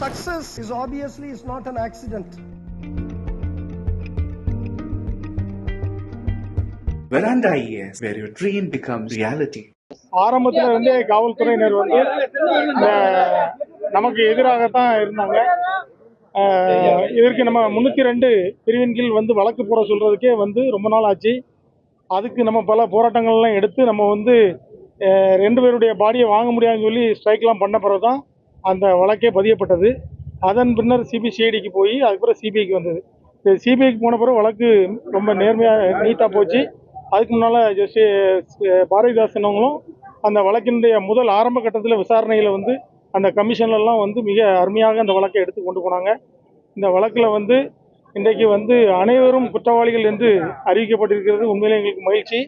Success is obviously is not an accident. Veranda IAS, where your dream becomes reality. ஆரம்பத்துல இருந்தே காவல்துறையினர் வந்து நமக்கு எதிராகத்தான் இருந்தாங்க. இதற்கு நம்ம 302 பிரிவின் கீழ் வந்து வழக்கு போட சொல்றதுக்கே வந்து ரொம்ப நாள் ஆச்சு. அதுக்கு நம்ம பல போராட்டங்கள்லாம் எடுத்து நம்ம வந்து 2 பேருடைய பாடியை வாங்க முடியாதுன்னு சொல்லி ஸ்ட்ரைக்லாம் பண்ண பிறகு தான் அந்த வழக்கே பதியப்பட்டது. அதன் பின்னர் சிபிசிஐடிக்கு போய் அதுக்கப்புறம் சிபிஐக்கு வந்தது. சிபிஐக்கு போன பிறகு வழக்கு ரொம்ப நேர்மையாக நீட்டாக போச்சு. அதுக்கு முன்னால் பாரதிதாசன் அவங்களும் அந்த வழக்கினுடைய முதல் ஆரம்ப கட்டத்தில் விசாரணையில் வந்து அந்த கமிஷன்லாம் வந்து மிக அருமையாக அந்த வழக்கை எடுத்து கொண்டு போனாங்க. இந்த வழக்கில் வந்து இன்றைக்கு வந்து அனைவரும் குற்றவாளிகள் என்று அறிவிக்கப்பட்டிருக்கிறது. உண்மையிலே எங்களுக்கு மகிழ்ச்சி.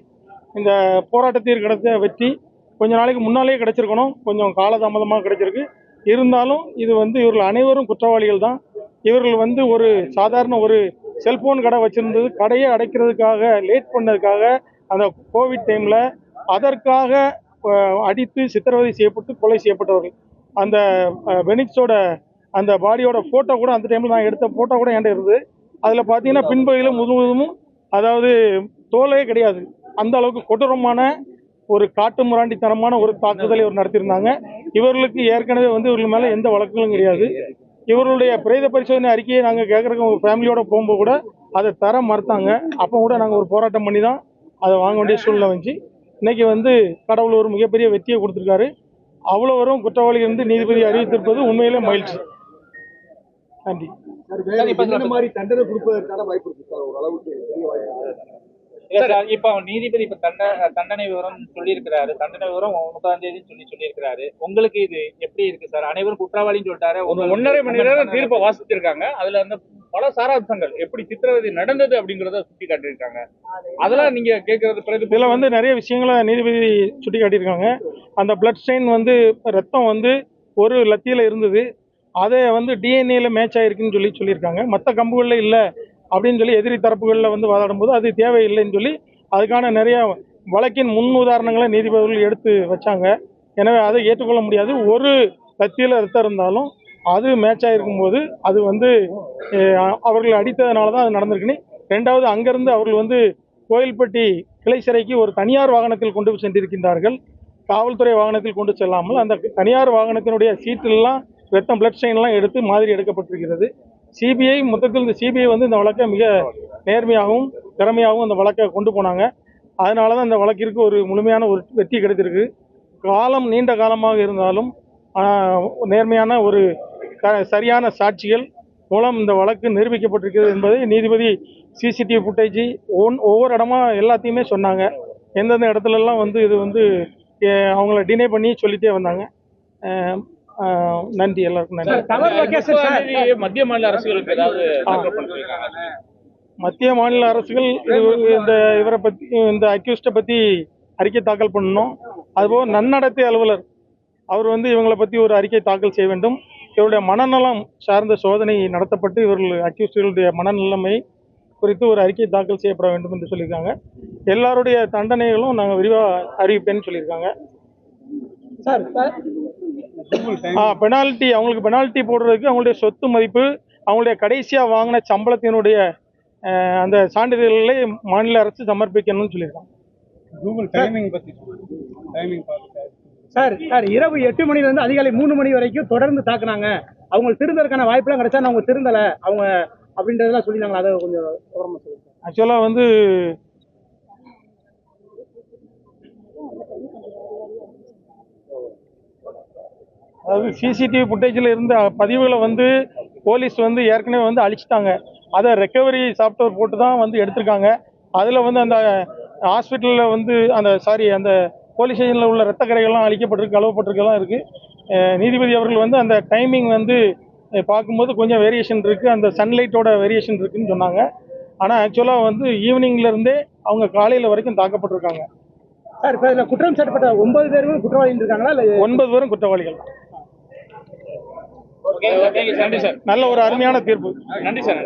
இந்த போராட்டத்தில் கிடைத்த வெற்றி கொஞ்ச நாளைக்கு முன்னாலே கிடைச்சிருக்கணும், கொஞ்சம் காலதாமதமாக கிடைச்சிருக்கு. இருந்தாலும் இது வந்து இவர்கள் அனைவரும் குற்றவாளிகள் தான். இவர்கள் வந்து ஒரு சாதாரண ஒரு செல்போன் கடை வச்சிருந்தது, கடையை அடைக்கிறதுக்காக லேட் பண்ணதுக்காக அந்த கோவிட் டைமில் அதற்காக அடித்து சித்திரவதை செய்யப்பட்டு கொலை செய்யப்பட்டவர்கள். அந்த பெனிக்ஸோட அந்த பாடியோட ஃபோட்டோ கூட அந்த டைமில் நான் எடுத்த ஃபோட்டோ கூட என்கிட்ட இருந்தது. அதில் பார்த்தீங்கன்னா பின்பகுதியில் முழுவதும் அதாவது தோலே கிடையாது. அந்த அளவுக்கு கொடூரமான ஒரு காட்டு முராண்டித்தனமான ஒரு தாக்குதலை இவர் நடத்தியிருந்தாங்க. இவர்களுக்கு ஏற்கனவே வந்து இவர்கள் மேலே எந்த வழக்குகளும் கிடையாது. இவர்களுடைய பிரேத பரிசோதனை அறிக்கையை நாங்கள் கேட்குறதுக்கு உங்கள் ஃபேமிலியோட போகும்போது கூட அதை தர மறுத்தாங்க. அப்போ கூட நாங்கள் ஒரு போராட்டம் பண்ணி தான் அதை வாங்க வேண்டிய சூழ்நிலை வந்துச்சு. இன்னைக்கு வந்து கடவுள் ஒரு மிகப்பெரிய வெற்றியை கொடுத்துருக்காரு. அவ்வளோ வரும் குற்றவாளிகள் வந்து நீதிபதி அறிவித்திருப்பது உண்மையிலே மகிழ்ச்சி. நன்றி. தண்டனை கொடுப்பதற்கான வாய்ப்பு இருக்கு சார், ஒரு அளவுக்கு இப்ப நீதிபதி இப்ப தண்டனை விவரம் சொல்லியிருக்கிறாரு. தண்டனை விவரம் 30ஆம் தேதி சொல்லியிருக்கிறாரு. உங்களுக்கு இது எப்படி இருக்கு சார்? அனைவரும் குற்றவாளின்னு சொல்லிட்டாரு. 1.5 மணி நேரம் தீர்ப்பை வாசிச்சிருக்காங்க. அதுல அந்த பல சாராம்சங்கள் எப்படி சித்திரவதை நடந்தது அப்படிங்கறத சுட்டி காட்டியிருக்காங்க. அதெல்லாம் நீங்க கேட்கறது இதுல வந்து நிறைய விஷயங்களை நீதிபதி சுட்டி காட்டியிருக்காங்க. அந்த பிளட் ஸ்டெயின் வந்து ரத்தம் வந்து ஒரு லத்தியில இருந்தது, அதை வந்து டிஎன்ஏல மேட்ச் ஆயிருக்குன்னு சொல்லியிருக்காங்க. மற்ற கம்புகளில் இல்லை அப்படின்னு சொல்லி எதிரி தரப்புகளில் வந்து வாதாடும் போது அது தேவையில்லைன்னு சொல்லி அதுக்கான நிறைய வழக்கின் முன் உதாரணங்களை நீதிபதிகள் எடுத்து வச்சாங்க. எனவே அதை ஏற்றுக்கொள்ள முடியாது. ஒரு லத்தியில் ரத்தம் இருந்தாலும் அது மேட்ச் ஆகிருக்கும் போது அது வந்து அவர்கள் அடித்ததுனால தான் அது நடந்திருக்குன்னு. ரெண்டாவது, அங்கேருந்து அவர்கள் வந்து கோயில்பட்டி கிளை சிறைக்கு ஒரு தனியார் வாகனத்தில் கொண்டு சென்றிருக்கின்றார்கள். காவல்துறை வாகனத்தில் கொண்டு செல்லாமல் அந்த தனியார் வாகனத்தினுடைய சீட்டெல்லாம் ரத்தம் பிளட் ஸ்டெயின்லாம் எடுத்து மாதிரி எடுக்கப்பட்டிருக்கிறது. சிபிஐ மொத்தத்தில் இந்த சிபிஐ வந்து இந்த வழக்கை மிக நேர்மையாகவும் திறமையாகவும் அந்த வழக்கை கொண்டு போனாங்க. அதனால தான் இந்த வழக்கிற்கு ஒரு முழுமையான ஒரு வெற்றி கிடைத்திருக்கு. காலம் நீண்ட காலமாக இருந்தாலும் நேர்மையான ஒரு சரியான சாட்சிகள் மூலம் இந்த வழக்கு நிரூபிக்கப்பட்டிருக்கிறது என்பதை நீதிபதி சிசிடிவி ஃபுட்டேஜ் ஒவ்வொரு இடமா எல்லாத்தையுமே சொன்னாங்க. எந்தெந்த இடத்துலலாம் வந்து இது வந்து அவங்கள டினை பண்ணி சொல்லிட்டே வந்தாங்க. நன்றி, எல்லாருக்கும் நன்றி. மத்திய மாநில அரசுகளுக்கு ஏதாவது மத்திய மாநில அரசுகள் இவரை பற்றி இந்த அக்யூஸ்டை பற்றி அறிக்கை தாக்கல் பண்ணணும். அதுபோல் நன்னடத்தை அலுவலர் அவர் வந்து இவங்களை பற்றி ஒரு அறிக்கை தாக்கல் செய்ய வேண்டும். இவருடைய மனநலம் சார்ந்த சோதனை நடத்தப்பட்டு இவர்கள் அக்யூஸ்டுகளுடைய மனநிலைமை குறித்து ஒரு அறிக்கை தாக்கல் செய்யப்பட வேண்டும் என்று சொல்லியிருக்காங்க. எல்லாருடைய தண்டனைகளும் நாங்கள் விரிவாக அறிவிப்பேன்னு சொல்லியிருக்காங்க. சார் பெனால்ட்டி, அவங்களுக்கு பெனால்ட்டி போடுறதுக்கு அவங்களுடைய சொத்து மதிப்பு, அவங்களுடைய கடைசியாக வாங்கின சம்பளத்தினுடைய அந்த சான்றிதழ்களை மாநில அரசு சமர்ப்பிக்கணும்னு சொல்லியிருக்காங்க. கூகுள் டைமிங் பற்றி சார் இரவு 8 மணிலேருந்து அதிகாலை 3 மணி வரைக்கும் தொடர்ந்து தாக்குனாங்க. அவங்களுக்கு திருந்ததுக்கான வாய்ப்பெல்லாம் கிடைச்சா அவங்க திருந்தலை அவங்க அப்படின்றதெல்லாம் சொல்லியிருந்தாங்களா? அதை கொஞ்சம் விவரமாக சொல்லுங்கள். ஆக்சுவலாக வந்து அதாவது சிசிடிவி ஃபுட்டேஜில் இருந்த பதிவுகளை வந்து போலீஸ் வந்து ஏற்கனவே வந்து அழிச்சிட்டாங்க. அதை ரெக்கவரி சாஃப்ட்வேர் போட்டு தான் வந்து எடுத்திருக்காங்க. அதில் வந்து அந்த ஹாஸ்பிட்டலில் வந்து அந்த போலீஸ் ஸ்டேஷனில் உள்ள ரத்த கரைகள்லாம் அழிக்கப்பட்டிருக்கு, கழுவப்பட்டிருக்கெல்லாம் இருக்குது. நீதிபதி அவர்கள் வந்து அந்த டைமிங் வந்து பார்க்கும்போது கொஞ்சம் வேரியேஷன் இருக்குது, அந்த சன்லைட்டோட வேரியேஷன் இருக்குதுன்னு சொன்னாங்க. ஆனால் ஆக்சுவலாக வந்து ஈவினிங்லேருந்தே அவங்க காலையில் வரைக்கும் தாக்கப்பட்டிருக்காங்க. சார் இப்போ இதில் குற்றம் சாட்டப்பட்ட 9 பேரும் குற்றவாளிகள் இருக்காங்களா? இல்லை 9 பேரும் குற்றவாளிகள். நன்றி சார். நல்ல ஒரு அருமையான தீர்ப்பு. நன்றி சார்.